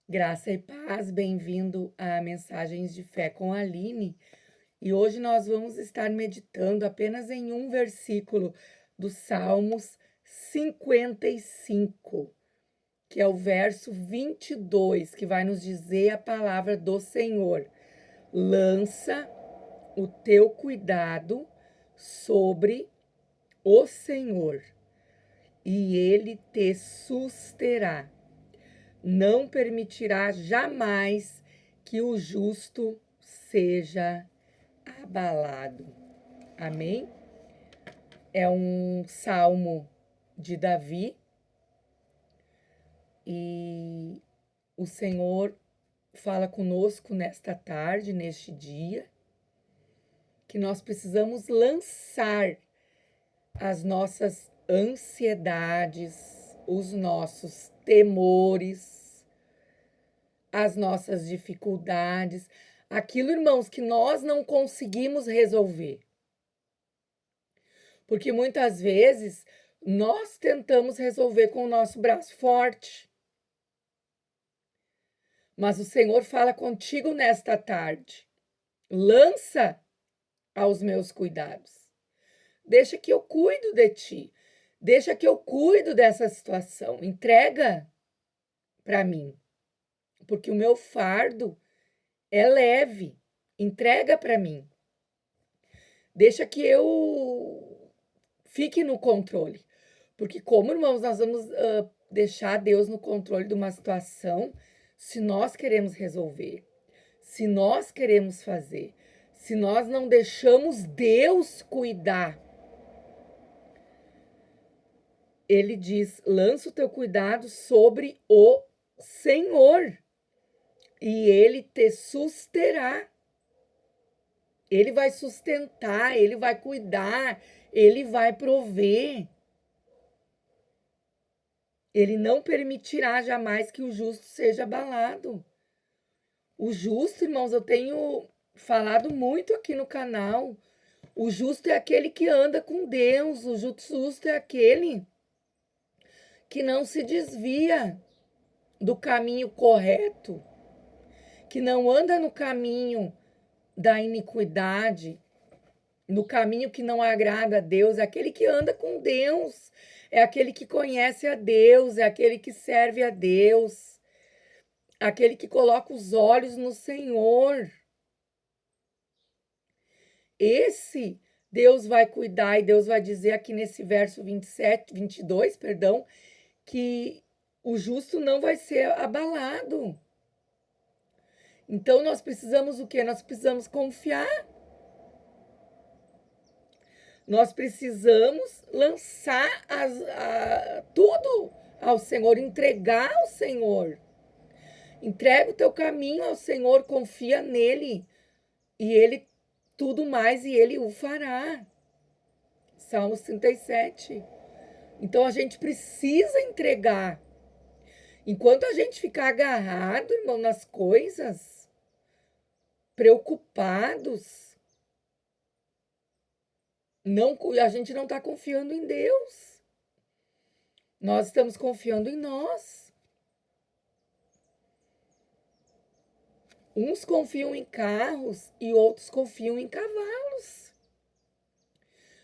Graça e paz, bem-vindo a Mensagens de Fé com a Aline. E hoje nós vamos estar meditando apenas em um versículo do Salmos 55, que é o verso 22, que vai nos dizer a palavra do Senhor: lança o teu cuidado sobre o Senhor, e ele te susterá. Não permitirá jamais que o justo seja abalado. Amém? É um salmo de Davi e o Senhor fala conosco nesta tarde, neste dia, que nós precisamos lançar as nossas ansiedades, os nossos temores, as nossas dificuldades, aquilo, irmãos, que nós não conseguimos resolver. Porque muitas vezes nós tentamos resolver com o nosso braço forte. Mas o Senhor fala contigo nesta tarde. Lança aos meus cuidados. Deixa que eu cuido de ti. Deixa que eu cuido dessa situação. Entrega para mim. Porque o meu fardo é leve. Entrega para mim. Deixa que eu fique no controle. Porque como, irmãos, nós vamos deixar Deus no controle de uma situação se nós queremos resolver, se nós queremos fazer, se nós não deixamos Deus cuidar. Ele diz: lança o teu cuidado sobre o Senhor e ele te susterá. Ele vai sustentar, ele vai cuidar, ele vai prover. Ele não permitirá jamais que o justo seja abalado. O justo, irmãos, eu tenho falado muito aqui no canal. O justo é aquele que anda com Deus. O justo é aquele que não se desvia do caminho correto, que não anda no caminho da iniquidade, no caminho que não agrada a Deus, é aquele que anda com Deus, é aquele que conhece a Deus, é aquele que serve a Deus, aquele que coloca os olhos no Senhor. Esse Deus vai cuidar, e Deus vai dizer aqui nesse verso 22, perdão, que o justo não vai ser abalado. Então nós precisamos o quê? Nós precisamos confiar. Nós precisamos lançar tudo ao Senhor, entregar ao Senhor. Entrega o teu caminho ao Senhor, confia nele, e ele tudo mais, e ele o fará. Salmos 37. Então a gente precisa entregar. Enquanto a gente ficar agarrado, irmão, nas coisas, preocupados, a gente não está confiando em Deus. Nós estamos confiando em nós. Uns confiam em carros e outros confiam em cavalos.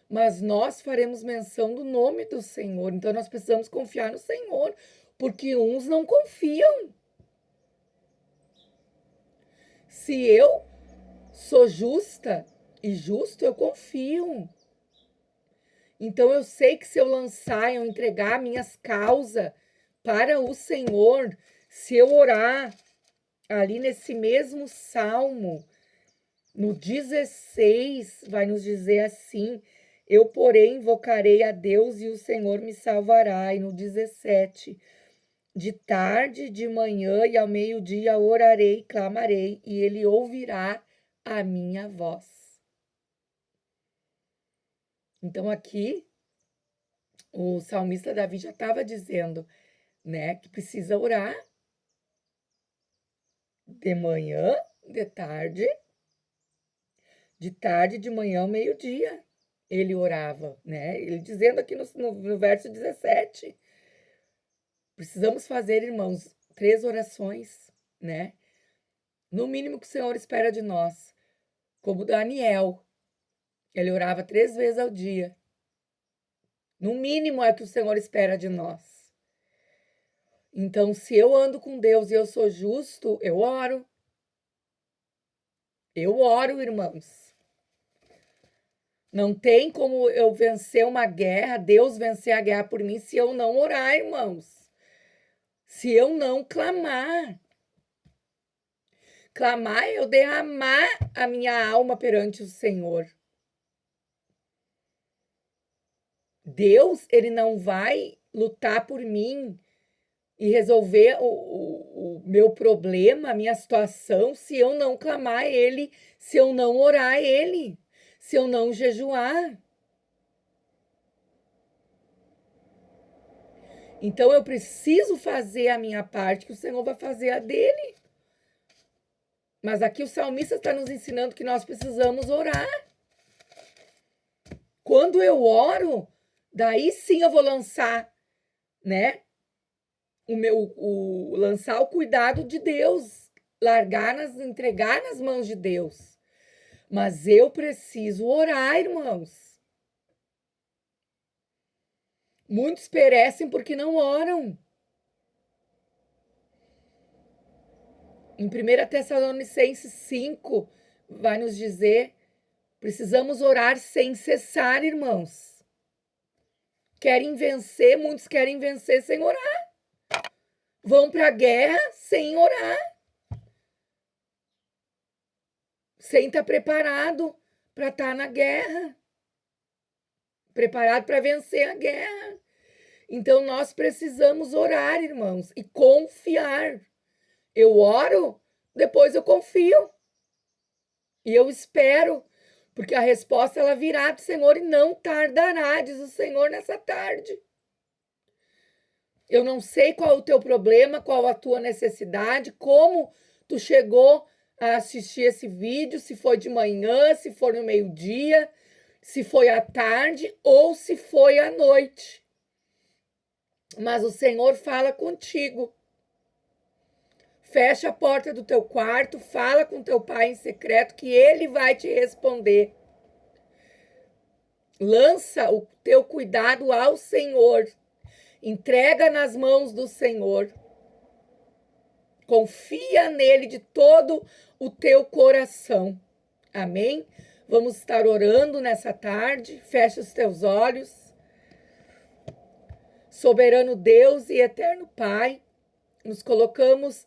Mas nós faremos menção do nome do Senhor. Então nós precisamos confiar no Senhor, porque uns não confiam. Se eu sou justa e justo, eu confio. Então eu sei que se eu lançar, eu entregar minhas causas para o Senhor, se eu orar ali nesse mesmo salmo, no 16, vai nos dizer assim: eu, porém, invocarei a Deus e o Senhor me salvará. E no 17, de tarde, de manhã e ao meio-dia orarei, clamarei, e ele ouvirá a minha voz. Então aqui o salmista Davi já estava dizendo, né, que precisa orar de manhã, de tarde, de manhã ao meio-dia. Ele orava, né? Ele dizendo aqui no verso 17. Precisamos fazer, irmãos, 3 orações. né? No mínimo que o Senhor espera de nós. Como Daniel, ele orava 3 vezes ao dia. No mínimo é o que o Senhor espera de nós. Então, se eu ando com Deus e eu sou justo, eu oro. Eu oro, irmãos. Não tem como eu vencer uma guerra, Deus vencer a guerra por mim, se eu não orar, irmãos. Se eu não clamar. Clamar é eu derramar a minha alma perante o Senhor. Deus, ele não vai lutar por mim e resolver o meu problema, a minha situação, se eu não clamar a Ele, se eu não orar a Ele, se eu não jejuar. Então eu preciso fazer a minha parte, que o Senhor vai fazer a dele. Mas aqui o salmista está nos ensinando que nós precisamos orar. Quando eu oro, daí sim eu vou lançar, né? Lançar o cuidado de Deus, entregar nas mãos de Deus. Mas eu preciso orar, irmãos. Muitos perecem porque não oram. Em 1 Tessalonicenses 5, vai nos dizer, precisamos orar sem cessar, irmãos. Muitos querem vencer sem orar. Vão para a guerra sem orar. Sem estar preparado para estar na guerra. Preparado para vencer a guerra. Então, nós precisamos orar, irmãos, e confiar. Eu oro, depois eu confio. E eu espero, porque a resposta ela virá do Senhor e não tardará, diz o Senhor nessa tarde. Eu não sei qual é o teu problema, qual a tua necessidade, como tu chegou a assistir esse vídeo, se foi de manhã, se foi no meio-dia, se foi à tarde ou se foi à noite. Mas o Senhor fala contigo. Fecha a porta do teu quarto, fala com teu pai em secreto que ele vai te responder. Lança o teu cuidado ao Senhor. Entrega nas mãos do Senhor. Confia nele de todo o teu coração. Amém? Vamos estar orando nessa tarde. Fecha os teus olhos. Soberano Deus e eterno Pai, nos colocamos,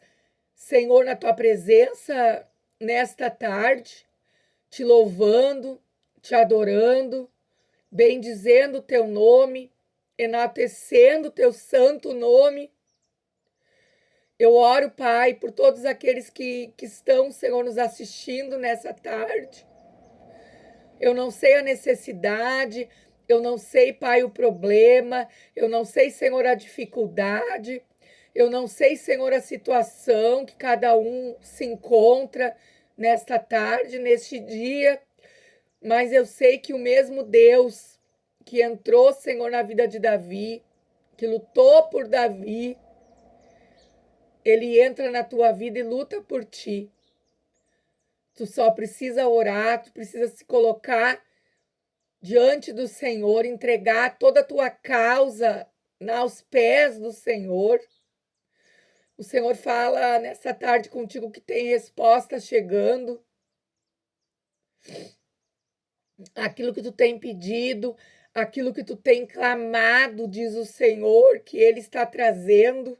Senhor, na tua presença nesta tarde, te louvando, te adorando, bendizendo o teu nome, enaltecendo o teu santo nome. Eu oro, Pai, por todos aqueles que estão, Senhor, nos assistindo nessa tarde. Eu não sei a necessidade, eu não sei, Pai, o problema, eu não sei, Senhor, a dificuldade, eu não sei, Senhor, a situação que cada um se encontra nesta tarde, neste dia, mas eu sei que o mesmo Deus que entrou, Senhor, na vida de Davi, que lutou por Davi, ele entra na tua vida e luta por ti. Tu só precisa orar, tu precisa se colocar diante do Senhor, entregar toda a tua causa aos pés do Senhor. O Senhor fala nessa tarde contigo que tem resposta chegando. Aquilo que tu tem pedido, aquilo que tu tem clamado, diz o Senhor, que Ele está trazendo.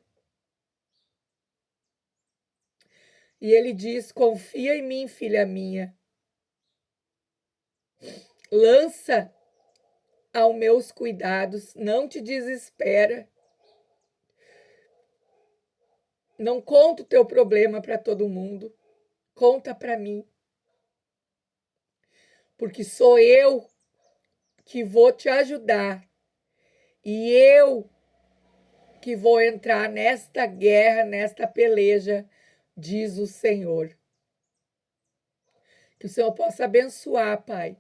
E Ele diz, confia em mim, filha minha. Lança aos meus cuidados, não te desespera. Não conta o teu problema para todo mundo, conta para mim. Porque sou eu que vou te ajudar. E eu que vou entrar nesta guerra, nesta peleja, diz o Senhor. Que o Senhor possa abençoar, Pai,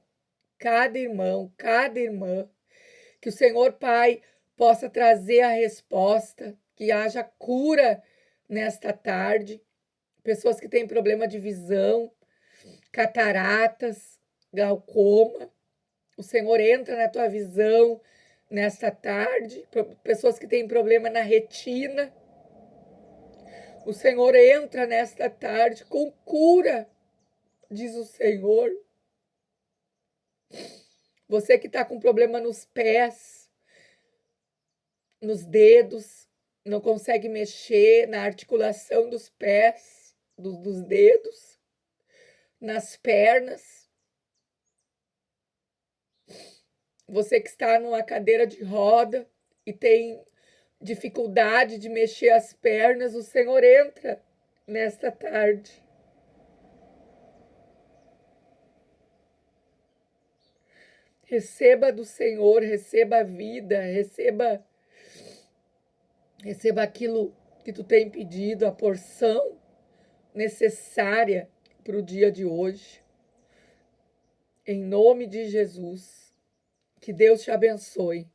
cada irmão, cada irmã. Que o Senhor, Pai, possa trazer a resposta, que haja cura nesta tarde, pessoas que têm problema de visão, cataratas, glaucoma. O Senhor entra na tua visão nesta tarde. Pessoas que têm problema na retina. O Senhor entra nesta tarde com cura, diz o Senhor. Você que está com problema nos pés, nos dedos, não consegue mexer na articulação dos pés, dos dedos, nas pernas. Você que está numa cadeira de roda e tem dificuldade de mexer as pernas, o Senhor entra nesta tarde. Receba do Senhor, receba a vida, receba aquilo que tu tem pedido, a porção necessária para o dia de hoje. Em nome de Jesus, que Deus te abençoe.